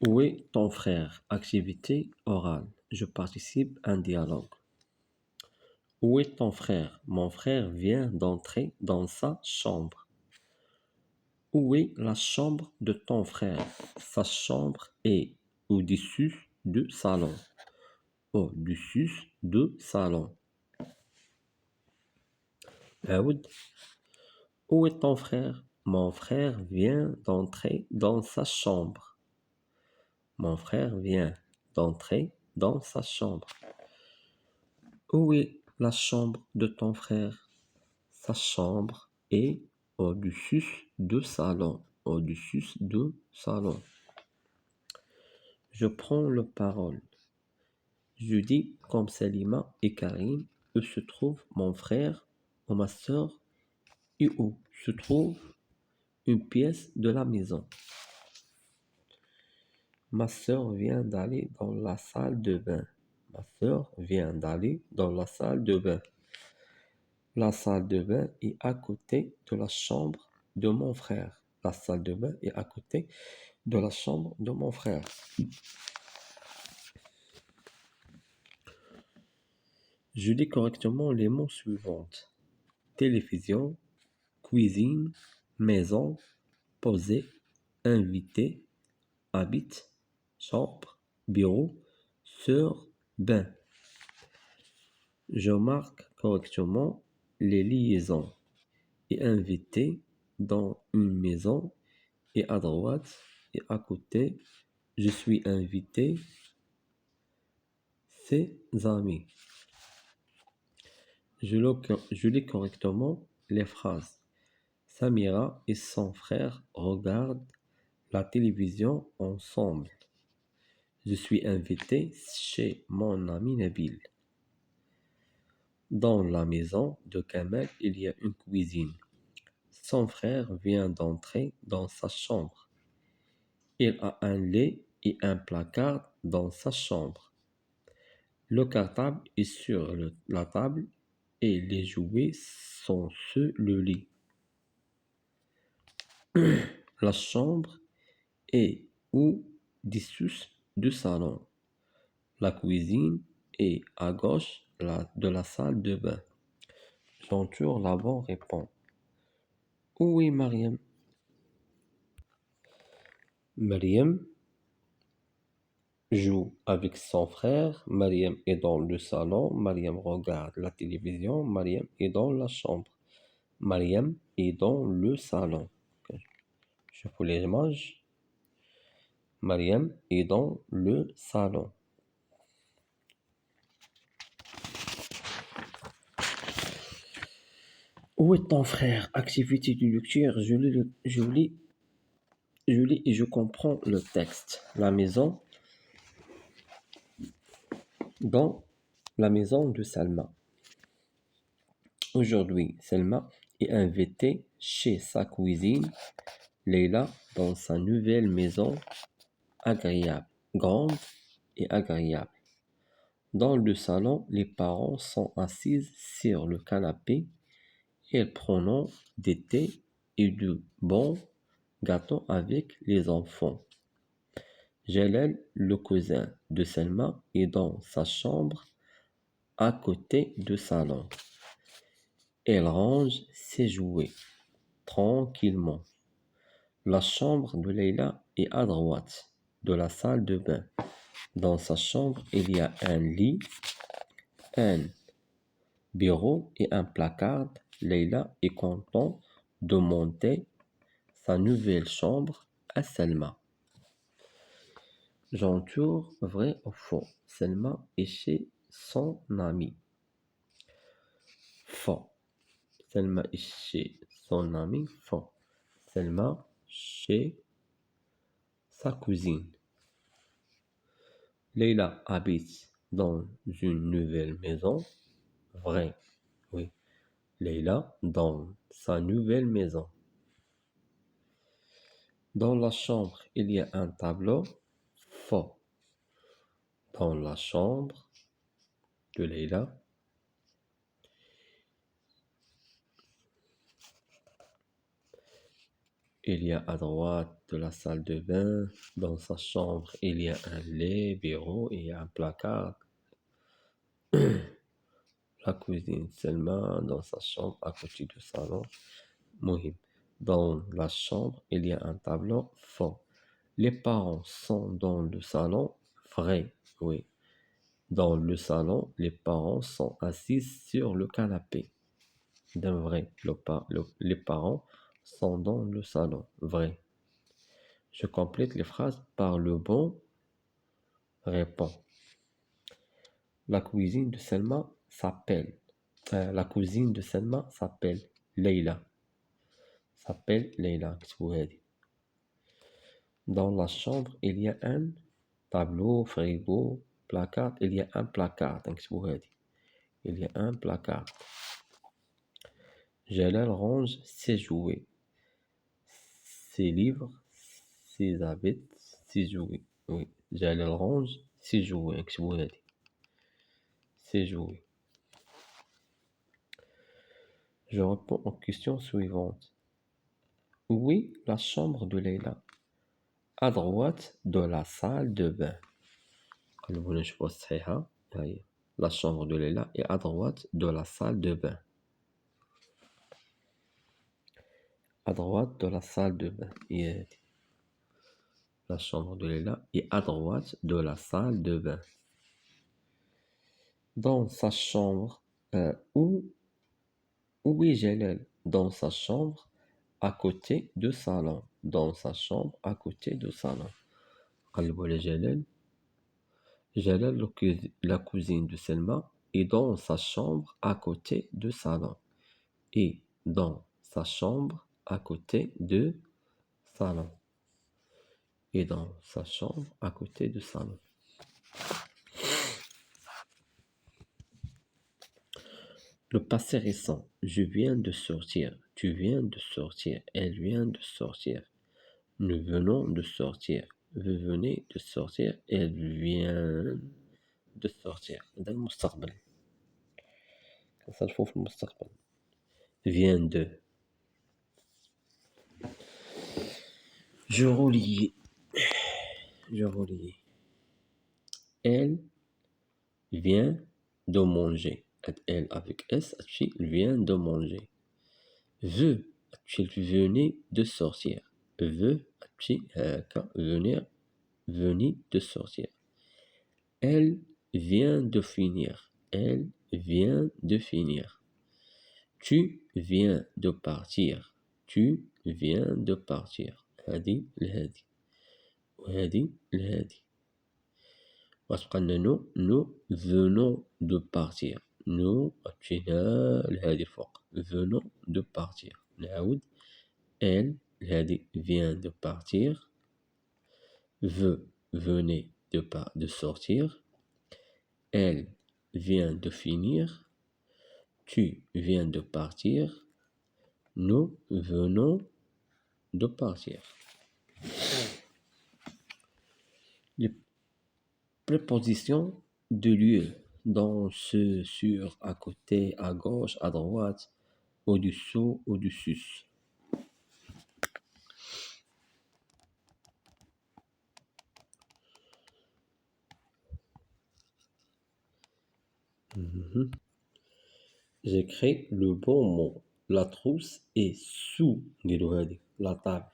Où est ton frère? Activité orale. Je participe à un dialogue. Où est ton frère? Mon frère vient d'entrer dans sa chambre. Où est la chambre de ton frère? Sa chambre est au-dessus du salon. Au-dessus du salon. عود. Où est ton frère? Mon frère vient d'entrer dans sa chambre. Mon frère vient d'entrer dans sa chambre. Où est la chambre de ton frère? Sa chambre est au-dessus du salon. Au-dessus du salon. Je prends la parole. Je dis comme Salima et Karim, où se trouve mon frère ou ma sœur et où se trouve une pièce de la maison. Ma sœur vient d'aller dans la salle de bain. Ma sœur vient d'aller dans la salle de bain. La salle de bain est à côté de la chambre de mon frère. La salle de bain est à côté de la chambre de mon frère. Je lis correctement les mots suivants. Télévision, cuisine, maison, poser, invité, habite, chambre, bureau, sœur, bain. Je marque correctement les liaisons et invité dans une maison et à droite et à côté. Je suis invité, ses amis. Je lis correctement les phrases. Samira et son frère regardent la télévision ensemble. Je suis invité chez mon ami Nabil. Dans la maison de Kamal, il y a une cuisine. Son frère vient d'entrer dans sa chambre. Il a un lit et un placard dans sa chambre. Le cartable est sur la table et les jouets sont sur le lit. La chambre est au-dessus du salon. La cuisine est à gauche de la salle de bain. J'entoure la bonne répond. Où est Mariam? Mariam joue avec son frère. Mariam est dans le salon. Mariam regarde la télévision. Mariam est dans la chambre. Mariam est dans le salon. Je vous les mange. Mariam est dans le salon. Où est ton frère? Activité de lecture. Je lis et je comprends le texte. La maison. Dans la maison de Salma. Aujourd'hui, Selma est invitée chez sa cousine Leila dans sa nouvelle maison agréable, grande et agréable. Dans le salon, les parents sont assis sur le canapé et prenant des thés et de bons gâteaux avec les enfants. Jalal, le cousin de Selma, est dans sa chambre à côté du salon. Elle range ses jouets tranquillement. La chambre de Leila est à droite de la salle de bain. Dans sa chambre, il y a un lit, un bureau et un placard. Leila est contente de monter sa nouvelle chambre à Selma. J'entoure vrai ou faux. Selma est chez son ami. Faux. Selma est chez son ami. Faux. Selma chez sa cousine. Leila habite dans une nouvelle maison. Vrai. Oui. Leila dans sa nouvelle maison. Dans la chambre, il y a un tableau. Faux. Dans la chambre de Leila, Il y a à droite de la salle de bain, dans sa chambre, il y a un lit, bureau et un placard. La cuisine, Selma, dans sa chambre, à côté du salon. Mohim. Dans la chambre, il y a un tableau faux. Les parents sont dans le salon, vrai, oui. Dans le salon, les parents sont assis sur le canapé. D'un vrai, les parents sont dans le salon, vrai. Je complète les phrases par le bon répond. La cuisine de Selma s'appelle. La cousine de Selma s'appelle Leila. S'appelle Leila. Dans la chambre, il y a un tableau, frigo, placard. Il y a un placard. Il y a un placard. Jalal range ses jouets, ses livres, ses habits, ses jouets. Oui, Jalal range ses jouets. Ses jouets. Je réponds aux questions suivantes. Oui, la chambre de Leila. À droite de la salle de bain. La chambre de Leila est à droite de la salle de bain. À droite de la salle de bain. La chambre de Leila est à droite de la salle de bain. Dans sa chambre, où est Jalal? Dans sa chambre, à côté du salon. Dans sa chambre, à côté du salon. قلبوا Jalal. Jalal, la cousine de Selma, est dans sa chambre à côté du salon. Et dans sa chambre à côté du salon. Et dans sa chambre à côté du salon. Le passé récent. Je viens de sortir. Tu viens de sortir. Elle vient de sortir. Nous venons de sortir. Vous venez de sortir. Elle vient de sortir. ده المستقبل. كنصرفو في المستقبل. Vient de. Je relis. Je relis. Elle vient de manger. Elle avec S, elle vient de manger. Vous, elle venez de sortir. Vous, venir, venez de sortir. Elle vient de finir. Elle vient de finir. Tu viens de partir. Tu viens de partir. هذه لهذه وهذه لهذه. وتبقى لنا nous venons de partir. nous مشينا لهذه الفوق. venons de partir. نعاود. elle هذه vient de partir. vous venez de sortir. Elle vient de finir. Tu viens de partir. Nous venons de partir. Les prépositions de lieu dans ce, sur, à côté, à gauche, à droite, au-dessous, au-dessus. J'écris le bon mot. La trousse est sous la table.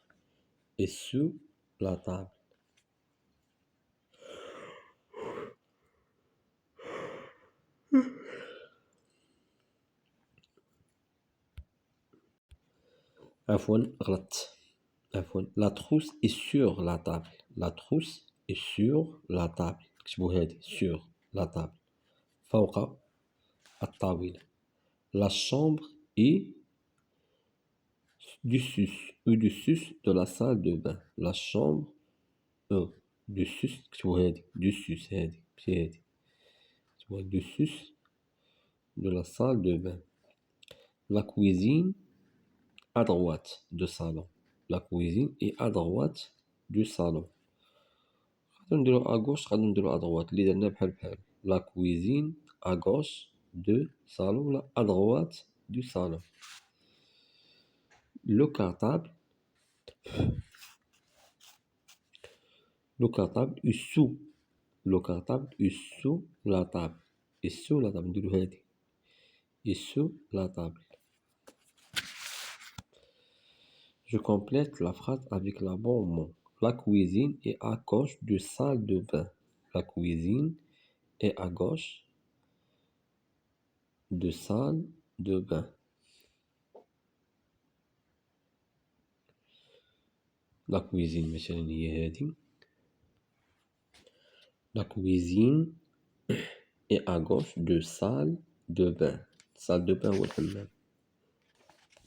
Est sous la table. عفوا غلط. عفوا. La trousse est sur la table. La trousse est sur la table. اكتبوا هذه sur la table. فوق الطاولة. La chambre est au-dessus de la salle de bain. La chambre au-dessus. اكتبوا هذه dessus هذه ماشي هذه. اكتبوا dessus de la salle de bain. La cuisine à droite du salon. La cuisine est à droite du salon. غادي نديرو à gauche غادي نديرو à droite اللي درنا بحال بحال. La cuisine à gauche du salon ولا à droite du salon. Le cartable Le cartable est sous. Le cartable est sous la table. Est sous la table. نديرو هادي. Est sous la table. Je complète la phrase avec la bon mot. La cuisine est à gauche de salle de bain. La cuisine est à gauche de salle de bain. La cuisine مثلا هي هادي. La cuisine est à gauche de salle de bain. Salle de bain هو الحمام.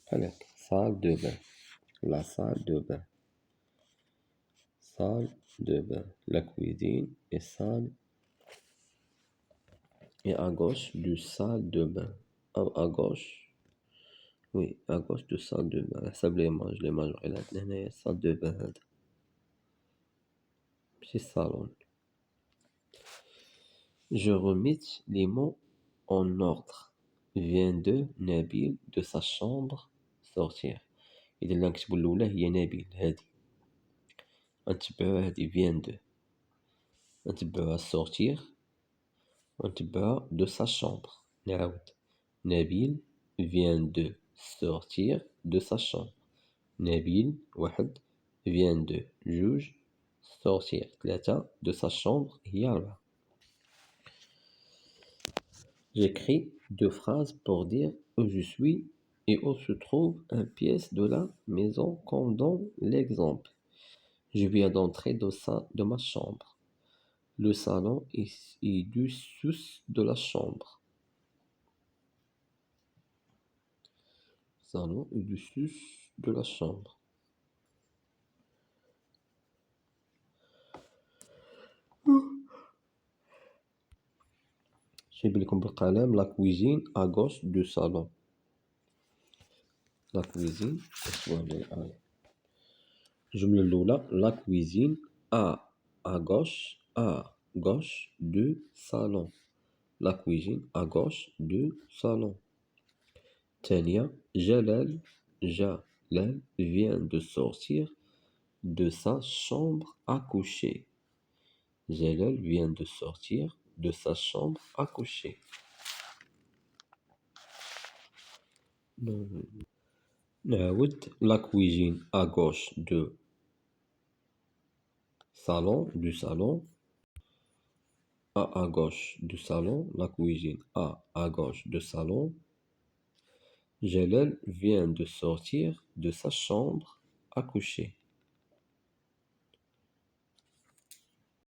بحال هكا. Salle de bain. La salle de bain. Salle de bain. La cuisine est à gauche de salle de bain. À gauche. Oui, à gauche de salle de bain. على حسب لي ماج وقيلا عندنا هنايا salle de bain هذا. ماشي salon. Je remis les mots en ordre. Vient de Nabil de sa chambre sortir. إذا نكتبو الأولى هي نبيل هادي. غنتبعوها هادي vient de. غنتبعوها sortir. غنتبعوها de sa chambre. نعاود. Nabil vient de sortir de sa chambre. نبيل واحد vient de جوج sortir ثلاثة de sa chambre هي أربعة. J'écris deux phrases pour dire où je suis et où se trouve une pièce de la maison comme dans l'exemple. Je viens d'entrer de ma chambre. Le salon est dessous de la chambre. Le salon est dessous de la chambre. جايب لكم بالقلم la cuisine à gauche du salon. La cuisine الجملة الأولى la cuisine à gauche du salon. La cuisine à gauche du salon. الثانية جلال vient de sortir de sa chambre à coucher. Jalal vient de sortir de sa chambre à coucher. نعاود la cuisine à gauche du salon. À gauche du salon. La cuisine à gauche du salon. Jalal vient de sortir de sa chambre à coucher.